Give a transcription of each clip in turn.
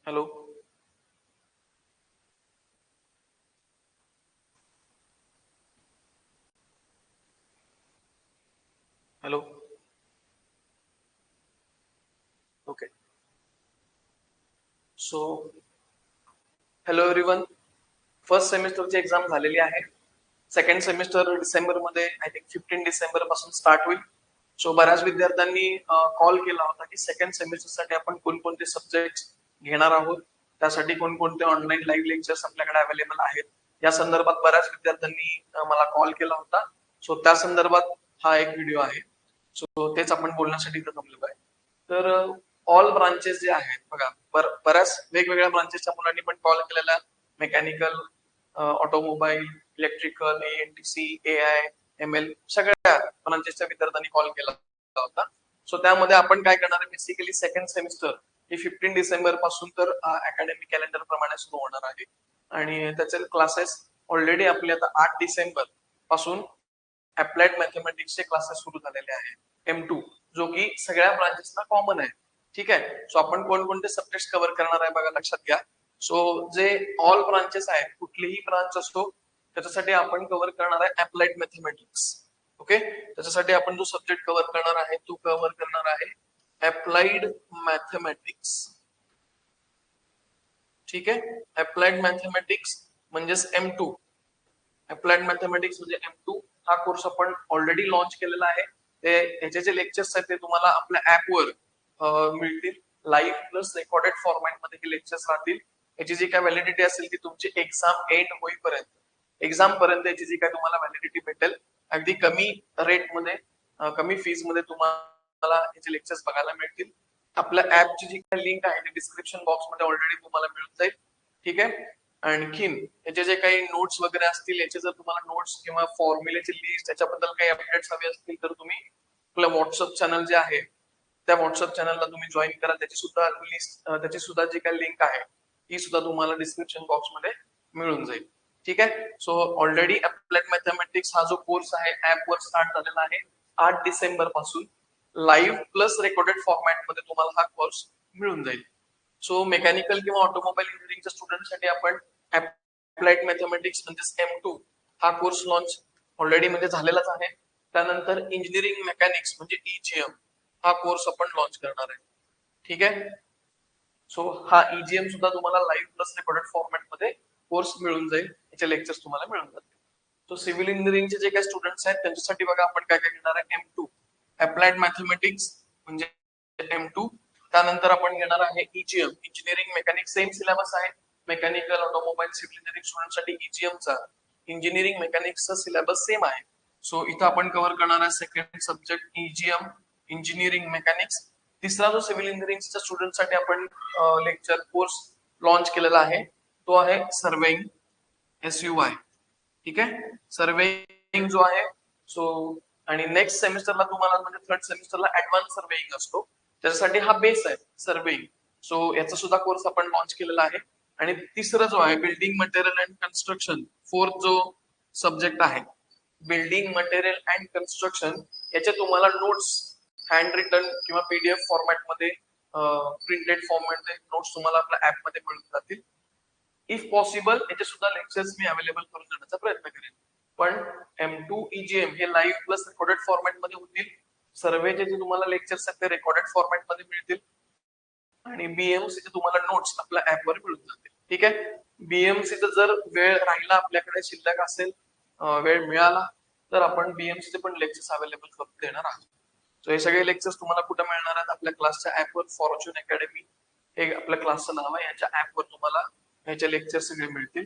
Hello. Hello. Okay. So hello everyone. First सेमिस्टरची exam झालेली आहे. सेकंड सेमिस्टर डिसेंबरमध्ये आय थिंक 15 डिसेंबर पासून स्टार्ट होईल. सो बऱ्याच विद्यार्थ्यांनी कॉल केला होता की सेकंड सेमिस्टरसाठी आपण कोणकोणते सब्जेक्ट घेणार आहोत, त्यासाठी कोणकोणते ऑनलाईन लाईव्ह लेक्चर्स आपल्याकडे अवेलेबल आहेत या संदर्भात बऱ्याच विद्यार्थ्यांनी मला कॉल केला होता. सो त्या संदर्भात हा एक व्हिडिओ आहे. सो तेच आपण बोलण्यासाठी इथं जमलेलो आहे. तर ऑल ब्रांचेस जे आहेत बघा, बऱ्याच वेगवेगळ्या ब्रांचेसच्या मुलांनी पण कॉल केलेला. Mechanical, automobile, electrical, ENTC, AI, ML, सगळ्या ब्रांचेसच्या विद्यार्थ्यांनी कॉल केला होता. सो त्यामध्ये आपण काय करणार आहे, बेसिकली सेकंड सेमिस्टर हे 15 डिसेंबर पासून तर अकॅडमिक कॅलेंडर प्रमाणे सुरू होणार आहे आणि त्याचे क्लासेस ऑलरेडी आपले आता 8 डिसेंबर पासून अप्लाइड मॅथमॅटिक्सचे क्लासेस सुरू झालेले आहेत, M2, जो की सगळ्या ब्रांचेसना कॉमन आहे. ठीक आहे. सो आपण कोणकोणते सब्जेक्ट कव्हर करणार आहे बघा, लक्षात घ्या. सो जे ऑल ब्रांचेस आहेत, कुठलीही ब्रांच असतो, त्याच्यासाठी आपण कव्हर करणार आहे अप्लाइड मॅथमॅटिक्स. ओके. त्याच्यासाठी आपण जो सब्जेक्ट कव्हर करणार आहे तो कव्हर करणार आहे अप्लाइड मॅथमॅटिक्स. ठीक आहे. अप्लाइड मॅथमॅटिक्स म्हणजेच M2. अप्लाइड मॅथमॅटिक्स म्हणजे M2 हा कोर्स आपण ऑलरेडी लॉन्च केलेला आहे. याचे जे लेक्चर्स आहेत ते तुम्हाला आपल्या ऍपवर मिळतील. लाईव्ह प्लस रेकॉर्डेड फॉर्मॅट मध्ये हे लेक्चर्स राहतील. याची जी काय व्हॅलिडिटी असेल ती तुमची एक्झाम एंड होईपर्यंत, एक्झाम पर्यंत याची जी काय तुम्हाला व्हॅलिडिटी भेटेल. अगदी कमी रेटमध्ये, कमी फीज मध्ये तुम्हाला याचे लेक्चर्स बघायला मिळतील. आपल्या ऍपची जी काही लिंक आहे ती डिस्क्रिप्शन बॉक्स मध्ये ऑलरेडी तुम्हाला मिळून जाईल. ठीक आहे. आणखीन याचे जे काही नोट्स वगैरे असतील, याचे जर तुम्हाला नोट्स किंवा फॉर्म्युलेची लिस्ट याच्याबद्दल काही अपडेट्स हवे असतील तर तुम्ही आपलं व्हॉट्सअप चॅनल जे आहे त्या व्हॉट्सअप चॅनलला तुम्ही जॉईन करा. त्याची सुद्धा लिस्ट, त्याची सुद्धा जी काही लिंक आहे ती सुद्धा तुम्हाला डिस्क्रिप्शन बॉक्स मध्ये मिळून जाईल. ठीक आहे. सो ऑलरेडी अप्लाइड मॅथमॅटिक्स हा जो कोर्स आहे ऍपवर स्टार्ट झालेला आहे 8 डिसेंबर पासून. लाईव्ह प्लस रेकॉर्डेड फॉर्मॅट मध्ये तुम्हाला हा कोर्स मिळून जाईल. सो मेकॅनिकल किंवा ऑटोमोबाईल इंजिनिअरिंगच्या स्टुडंटसाठी आपण अप्लाइड मॅथमॅटिक्स म्हणजे M2 हा कोर्स लॉन्च ऑलरेडी म्हणजे झालेलाच आहे. त्यानंतर इंजिनिअरिंग मेकॅनिक्स म्हणजे EGM हा कोर्स आपण लॉन्च करणार आहे. ठीक आहे. सो हा EGM सुद्धा तुम्हाला लाईव्ह प्लस रेकॉर्डेड फॉर्मॅट मध्ये कोर्स मिळून जाईल. याचे लेक्चर्स तुम्हाला मिळून जातील. सो सिव्हिल इंजिनिअरिंगचे जे काही स्टुडंट्स आहेत त्यांच्यासाठी बघा आपण काय काय घेणार आहे, M2 अप्लाइड मॅथमॅटिक्स म्हणजे M2. त्यानंतर आपण घेणार आहे EGM engineering mechanics. Same syllabus आहे. मेकॅनिकल, ऑटोमोबाईल, सिव्हिल इंजिनिअरिंग स्टुडंटसाठी EGMचा इंजिनिअरिंग मेकॅनिक्सचा सिलेबस सेम आहे. सो इथं आपण कव्हर करणार आहे second subject EGM engineering mechanics. तिसरा जो सिव्हिल इंजिनिअरिंगच्या स्टुडंटसाठी आपण लेक्चर कोर्स लॉन्च केलेला आहे तो आहे सर्वेइंग, SUI. ठीक आहे. सर्वेइंग जो आहे सो, आणि नेक्स्ट सेमिस्टरला तुम्हाला म्हणजे थर्ड सेमिस्टरला ऍडव्हान्स सर्वेइंग असतो, त्याच्यासाठी हा बेस आहे सर्वेइंग. सो याचा सुद्धा कोर्स आपण लॉन्च केलेला आहे. आणि तिसरा जो आहे building material and construction, fourth जो सब्जेक्ट आहे बिल्डिंग मटेरियल अँड कन्स्ट्रक्शन, याचे तुम्हाला नोट्स हँड रिटन किंवा PDF फॉर्मॅट मध्ये, प्रिंटेड फॉर्मॅट नोट्स तुम्हाला आपल्या ऍप मध्ये मिळून जातील. इफ पॉसिबल याचे सुद्धा लेक्चर्स मी अवेलेबल करून देण्याचा प्रयत्न करेन. पण M2 EGM हे लाईव्ह प्लस रेकॉर्डेड फॉर्मॅट मध्ये होतील. सर्वेचे जे तुम्हाला लेक्चर्स आहेत ते रेकॉर्डेड फॉर्मॅट मध्ये मिळतील आणि BMC चे तुम्हाला नोट्स आपल्या ऍपवर मिळून जातील. ठीक आहे. BMC चा जर वेळ राहिला, आपल्याकडे शिल्लक असेल, वेळ मिळाला तर आपण BMC चे पण लेक्चर्स अवेलेबल करून देणार आहोत. सो हे सगळे लेक्चर्स तुम्हाला कुठे मिळणार आहेत, आपल्या क्लासच्या ऍपवर. फॉर्च्यून अकॅडमी हे आपल्या क्लासचं नाव आहे. याच्या ऍपवर तुम्हाला ह्याचे लेक्चर सगळे मिळतील.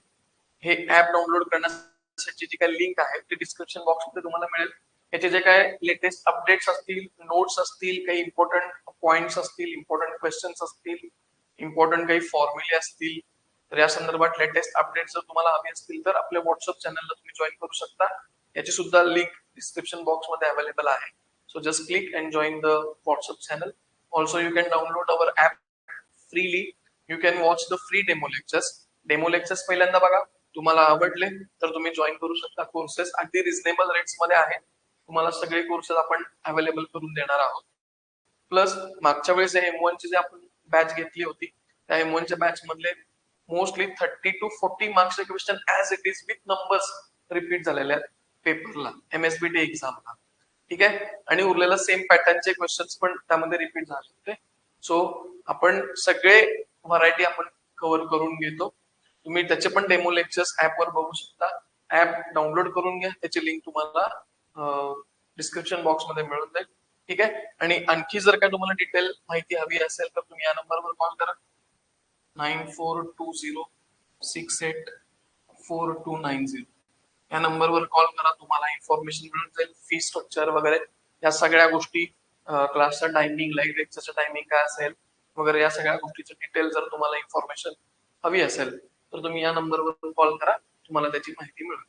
हे ऍप डाउनलोड करण्यासाठी जी काही लिंक आहे ती डिस्क्रिप्शन बॉक्स मध्ये तुम्हाला मिळेल. याचे जे काय लेटेस्ट अपडेट्स असतील, नोट्स असतील, काही इम्पॉर्टंट पॉइंट्स असतील, इम्पॉर्टंट क्वेश्चन्स असतील, इम्पॉर्टंट काही फॉर्म्युले असतील, तर या संदर्भात लेटेस्ट अपडेट जर तुम्हाला हवे असतील तर आपल्या व्हॉट्सअप चॅनलला तुम्ही जॉईन करू शकता. याची सुद्धा लिंक डिस्क्रिप्शन बॉक्स मध्ये अवेलेबल आहे. So just click and join the WhatsApp channel. Also, you can download our app freely. You can watch the free demo lectures. Demo lectures पहिल्यांदा बघा, तुम्हाला आवडले तर तुम्ही जॉईन करू शकता. कोर्सेस अगदी रिझनेबल रेट्स मध्ये आहेत. तुम्हाला सगळे कोर्सेस आपण अवेलेबल करून देणार आहोत. प्लस मागच्या वेळेस M1 ची जे आपण बॅच घेतली होती त्या M1च्या बॅच मधले मोस्टली 30 to 40 मार्क्सचे question as it is with numbers repeat झालेले आहेत पेपरला, MSBT एक्झामला. ठीक आहे, आणि उरलेला सेम पॅटर्नचे क्वेश्चन्स पण त्यामध्ये रिपीट झाले होते. सो आपण सगळे व्हरायटी आपण कव्हर करून घेतो. तुम्ही त्याचे पण डेमो लेक्चर्स ऍपवर बघू शकता. ऍप डाउनलोड करून घ्या, त्याची लिंक तुम्हाला डिस्क्रिप्शन बॉक्स मध्ये मिळून जाईल. ठीक आहे, आणि आणखी जर का तुम्हाला डिटेल माहिती हवी असेल तर तुम्ही या नंबरवर कॉल करा, 9420684290. या नंबरवर कॉल करा, तुम्हाला इन्फॉर्मेशन मिळून जाईल, फी स्ट्रक्चर वगैरे या सगळ्या गोष्टी, क्लासचा टायमिंग, लाईव्ह लेक्चरचं टायमिंग काय असेल वगैरे या सगळ्या गोष्टीचं डिटेल जर तुम्हाला इन्फॉर्मेशन हवी असेल तर तुम्ही या नंबरवर कॉल करा, तुम्हाला त्याची माहिती मिळेल.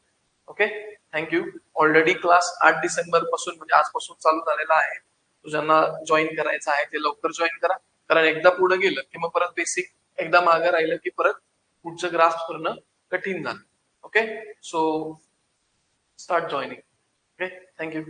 Okay, thank you. Already class 8 December पासून म्हणजे आजपासून चालू झालेला आहे. ज्यांना जॉईन करायचं आहे ते लवकर जॉईन करा, कारण एकदा पुढे गेलं की मग परत बेसिक एकदा मागे राहिलं की परत पुढचं ग्रास्प करणं कठीण झालं. Okay, so start joining. Okay, thank you.